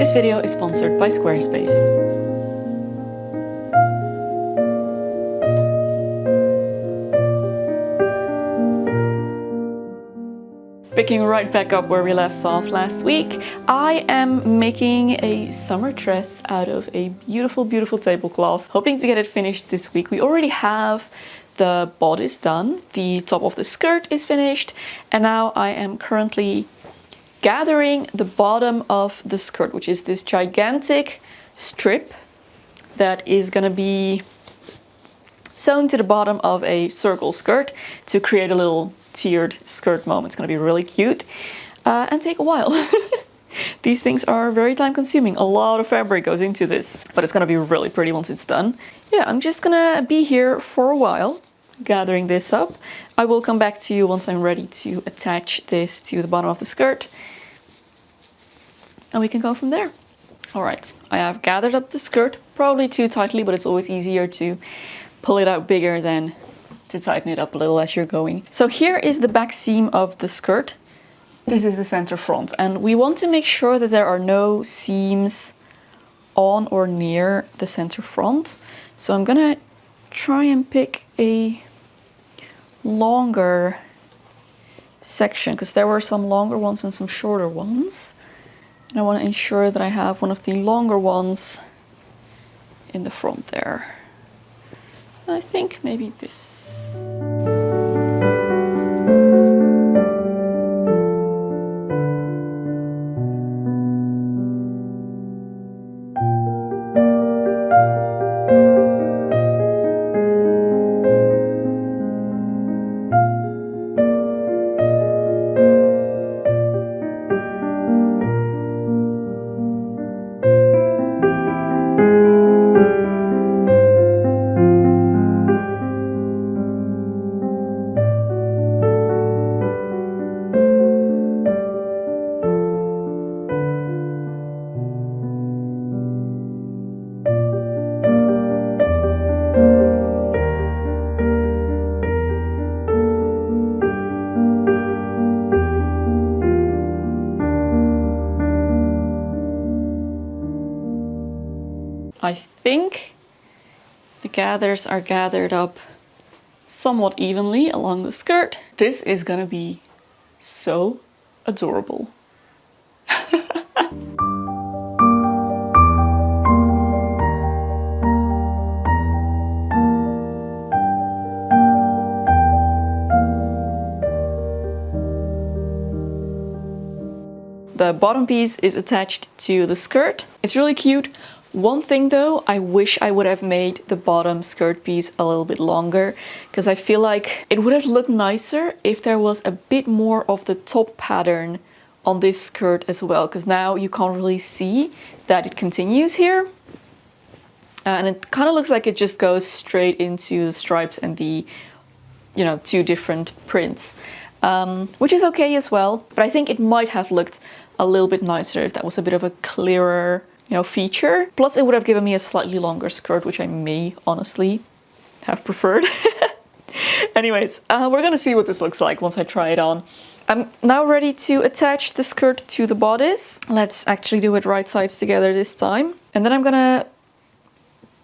This video is sponsored by Squarespace. Picking right back up where we left off last week, I am making a summer dress out of a beautiful, beautiful tablecloth. Hoping to get it finished this week. We already have the bodice done, the top of the skirt is finished, and now I am currently gathering the bottom of the skirt, which is this gigantic strip that is gonna be sewn to the bottom of a circle skirt to create a little tiered skirt moment. It's going to be really cute and take a while. These things are very time consuming. A lot of fabric goes into this, but it's going to be really pretty once it's done. Yeah, I'm just gonna be here for a while gathering this up. I will come back to you once I'm ready to attach this to the bottom of the skirt and we can go from there. All right, I have gathered up the skirt, probably too tightly, but it's always easier to pull it out bigger than to tighten it up a little as you're going. So here is the back seam of the skirt. This is the center front, and we want to make sure that there are no seams on or near the center front. So I'm gonna try and pick a longer section because there were some longer ones and some shorter ones. And I want to ensure that I have one of the longer ones in the front there. I think maybe this. I think the gathers are gathered up somewhat evenly along the skirt. This is gonna be so adorable. The bottom piece is attached to the skirt. It's really cute. One thing though, I wish I would have made the bottom skirt piece a little bit longer because I feel like it would have looked nicer if there was a bit more of the top pattern on this skirt as well, because now you can't really see that it continues here. And it kind of looks like it just goes straight into the stripes and the, you know, two different prints, which is okay as well. But I think it might have looked a little bit nicer if that was a bit of a clearer, you know, feature. Plus it would have given me a slightly longer skirt, which I may honestly have preferred. Anyways, we're gonna see what this looks like once I try it on. I'm now ready to attach the skirt to the bodice. Let's actually do it right sides together this time. And then I'm gonna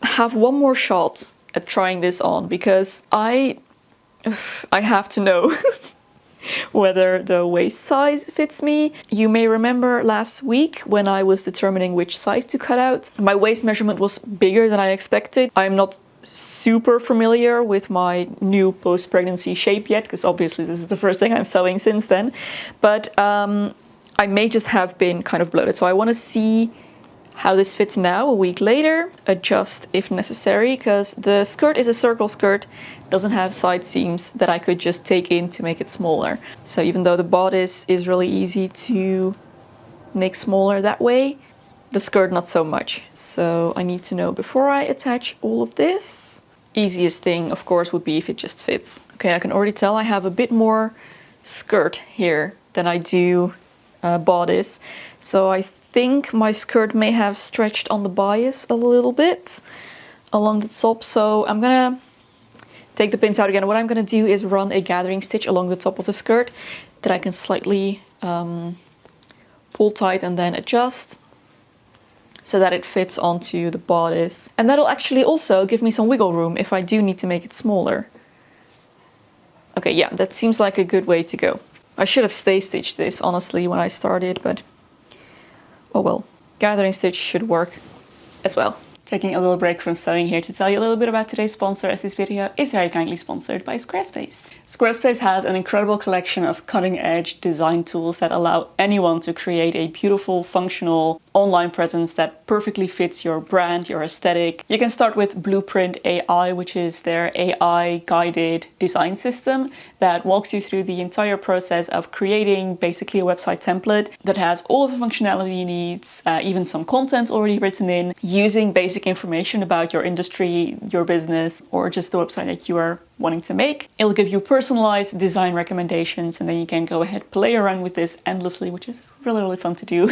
have one more shot at trying this on because I have to know whether the waist size fits me. You may remember last week when I was determining which size to cut out, my waist measurement was bigger than I expected. I'm not super familiar with my new post-pregnancy shape yet, because obviously this is the first thing I'm sewing since then, but I may just have been kind of bloated. So I want to see how this fits now a week later, adjust if necessary, because the skirt is a circle skirt, doesn't have side seams that I could just take in to make it smaller. So even though the bodice is really easy to make smaller that way, the skirt not so much. So I need to know before I attach all of this. Easiest thing, of course, would be if it just fits. Okay, I can already tell I have a bit more skirt here than I do bodice. So I think my skirt may have stretched on the bias a little bit along the top. So I'm gonna take the pins out again. What I'm gonna do is run a gathering stitch along the top of the skirt that I can slightly pull tight and then adjust. so that it fits onto the bodice. And that'll actually also give me some wiggle room if I do need to make it smaller. Okay, yeah, that seems like a good way to go. I should have stay stitched this honestly when I started, but oh well. Gathering stitch should work as well. Taking a little break from sewing here to tell you a little bit about today's sponsor, as this video is very kindly sponsored by Squarespace. Squarespace has an incredible collection of cutting-edge design tools that allow anyone to create a beautiful, functional online presence that perfectly fits your brand, your aesthetic. You can start with Blueprint AI, which is their AI-guided design system that walks you through the entire process of creating basically a website template that has all of the functionality you need, even some content already written in, using basic information about your industry, your business, or just the website that you are wanting to make. It'll give you personalized design recommendations, and then you can go ahead, play around with this endlessly, which is really fun to do.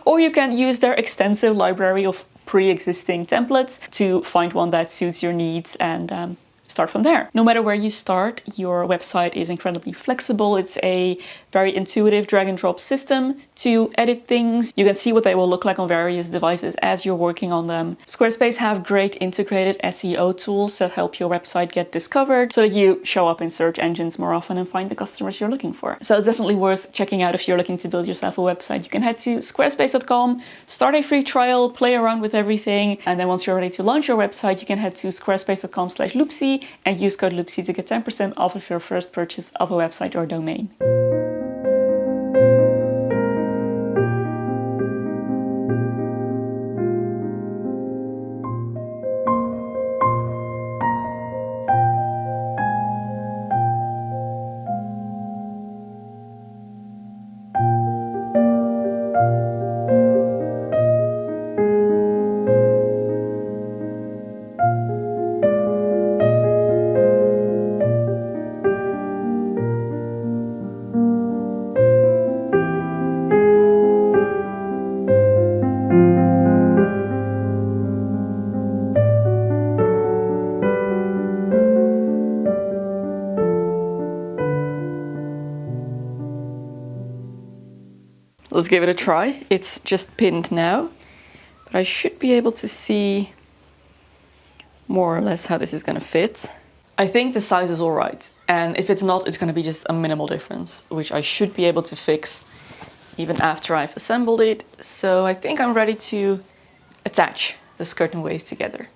Or you can use their extensive library of pre-existing templates to find one that suits your needs and start from there. No matter where you start, your website is incredibly flexible. It's a very intuitive drag and drop system to edit things. You can see what they will look like on various devices as you're working on them. Squarespace have great integrated SEO tools that help your website get discovered so that you show up in search engines more often and find the customers you're looking for. So it's definitely worth checking out if you're looking to build yourself a website. You can head to squarespace.com, start a free trial, play around with everything, and then once you're ready to launch your website, you can head to squarespace.com/Loepsie and use code Loepsie to get 10% off of your first purchase of a website or domain. Let's give it a try. It's just pinned now, but I should be able to see more or less how this is gonna fit. I think the size is all right, and if it's not, it's gonna be just a minimal difference, which I should be able to fix even after I've assembled it. So I think I'm ready to attach the skirt and waist together.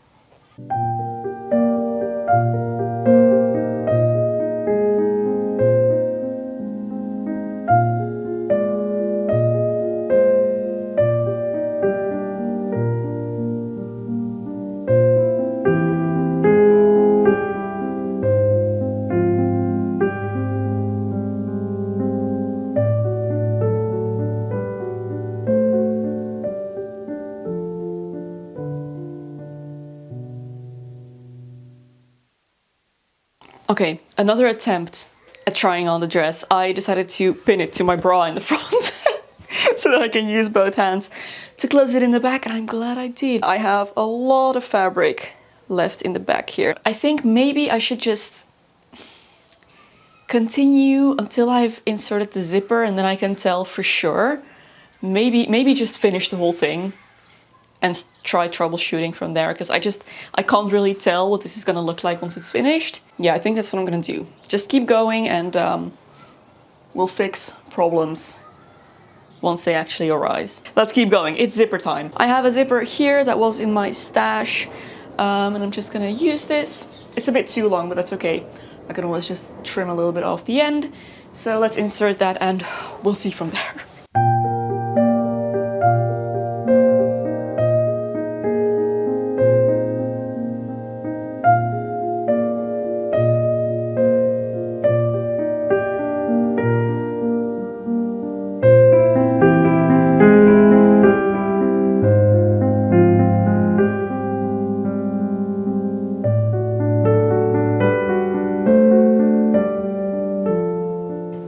Okay, another attempt at trying on the dress. I decided to pin it to my bra in the front so that I can use both hands to close it in the back, and I'm glad I did. I have a lot of fabric left in the back here. I think maybe I should just continue until I've inserted the zipper and then I can tell for sure. Maybe just finish the whole thing and try troubleshooting from there, because I can't really tell what this is gonna look like once it's finished. Yeah, I think that's what I'm gonna do. Just keep going and we'll fix problems once they actually arise. Let's keep going, it's zipper time. I have a zipper here that was in my stash, and I'm just gonna use this. It's a bit too long, but that's okay. I can always just trim a little bit off the end. So let's insert that and we'll see from there.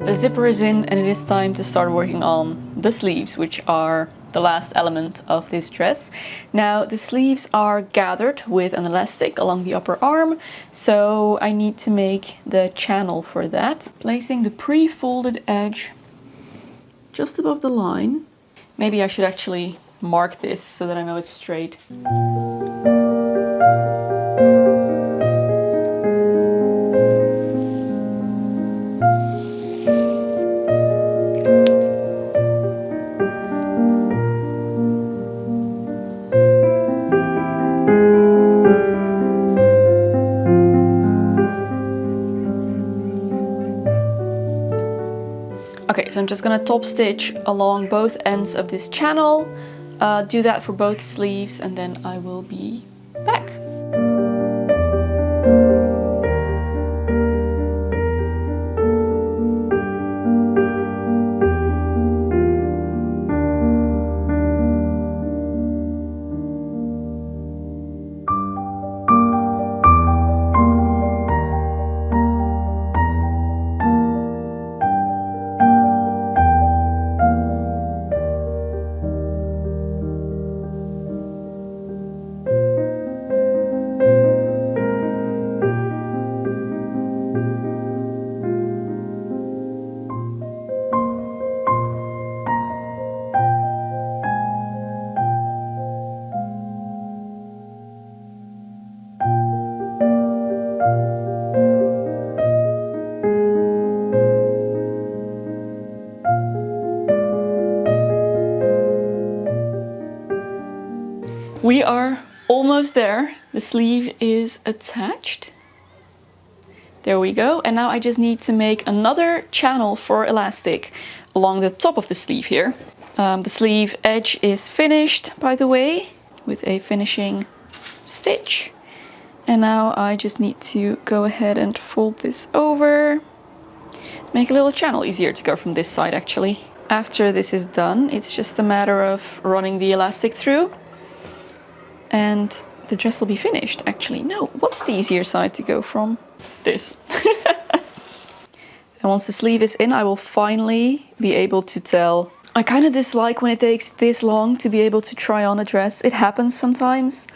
The zipper is in and it is time to start working on the sleeves, which are the last element of this dress. Now the sleeves are gathered with an elastic along the upper arm, so I need to make the channel for that. Placing the pre-folded edge just above the line. Maybe I should actually mark this so that I know it's straight. Okay, so I'm just gonna top stitch along both ends of this channel, do that for both sleeves, and then I will be back. We are almost there. The sleeve is attached. There we go. And now I just need to make another channel for elastic along the top of the sleeve here. The sleeve edge is finished, by the way, with a finishing stitch. And now I just need to go ahead and fold this over. Make a little channel, easier to go from this side actually. After this is done, it's just a matter of running the elastic through. And the dress will be finished, actually. No, what's the easier side to go from? This. And once the sleeve is in, I will finally be able to tell. I kind of dislike when it takes this long to be able to try on a dress. It happens sometimes,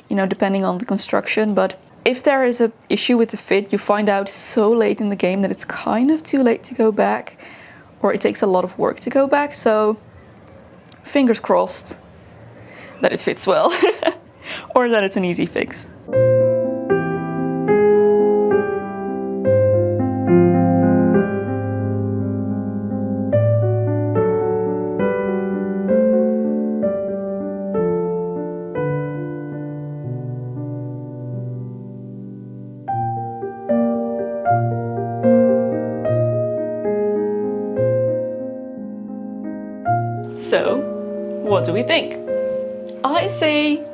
you know, depending on the construction. But if there is an issue with the fit, you find out so late in the game that it's kind of too late to go back, or it takes a lot of work to go back. So fingers crossed that it fits well, or that it's an easy fix. So, what do we think? I say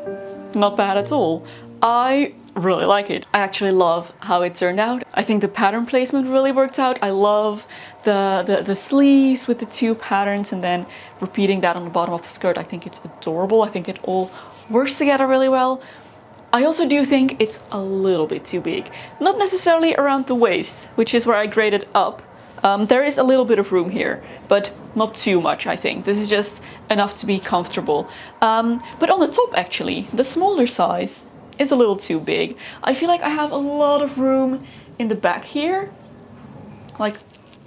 not bad at all. I really like it. I actually love how it turned out. I think the pattern placement really worked out. I love the sleeves with the two patterns and then repeating that on the bottom of the skirt. I think it's adorable. I think it all works together really well. I also do think it's a little bit too big. Not necessarily around the waist, which is where I graded up. There is a little bit of room here, but not too much, I think. This is just enough to be comfortable. But on the top, actually, the smaller size is a little too big. I feel like I have a lot of room in the back here. Like,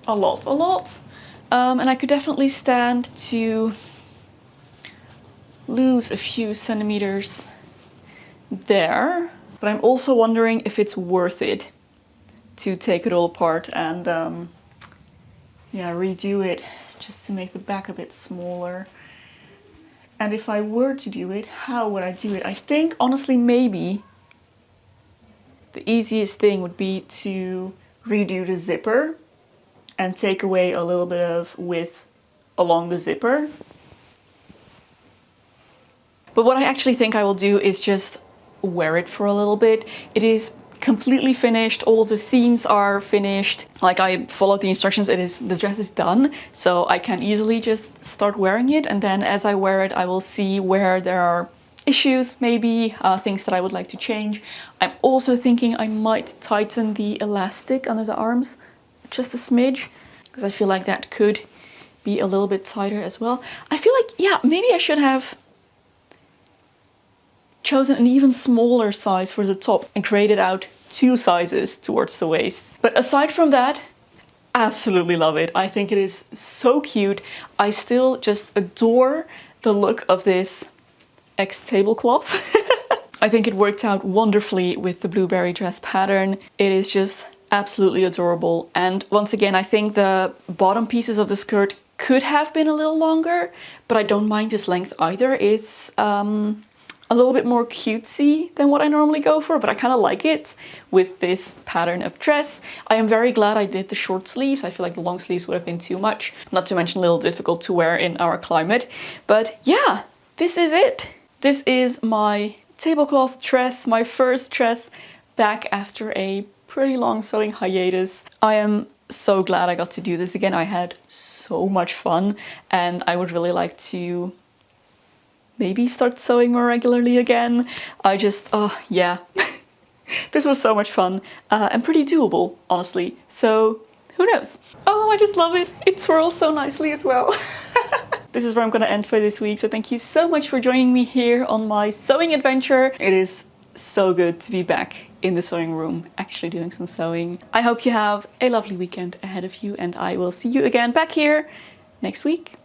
a lot. And I could definitely stand to lose a few centimeters there. But I'm also wondering if it's worth it to take it all apart and yeah, redo it just to make the back a bit smaller. And if I were to do it, how would I do it? I think, honestly, maybe the easiest thing would be to redo the zipper and take away a little bit of width along the zipper. But what I actually think I will do is just wear it for a little bit. It is completely finished. All of the seams are finished. Like, I followed the instructions. The dress is done, so I can easily just start wearing it, and then as I wear it I will see where there are issues, maybe things that I would like to change. I'm also thinking I might tighten the elastic under the arms just a smidge, because I feel like that could be a little bit tighter as well. I feel like, yeah, maybe I should have chosen an even smaller size for the top and graded out 2 sizes towards the waist. But aside from that, absolutely love it. I think it is so cute. I still just adore the look of this tablecloth. I think it worked out wonderfully with the blueberry dress pattern. It is just absolutely adorable. And once again, I think the bottom pieces of the skirt could have been a little longer, but I don't mind this length either. It's a little bit more cutesy than what I normally go for, but I kind of like it with this pattern of dress. I am very glad I did the short sleeves. I feel like the long sleeves would have been too much, not to mention a little difficult to wear in our climate. But yeah, this is it. This is my tablecloth dress, my first dress back after a pretty long sewing hiatus. I am so glad I got to do this again. I had so much fun, and I would really like to maybe start sewing more regularly again. Oh yeah, this was so much fun and pretty doable, honestly. So who knows? Oh, I just love it. It swirls so nicely as well. This is where I'm gonna end for this week. So thank you so much for joining me here on my sewing adventure. It is so good to be back in the sewing room, actually doing some sewing. I hope you have a lovely weekend ahead of you, and I will see you again back here next week.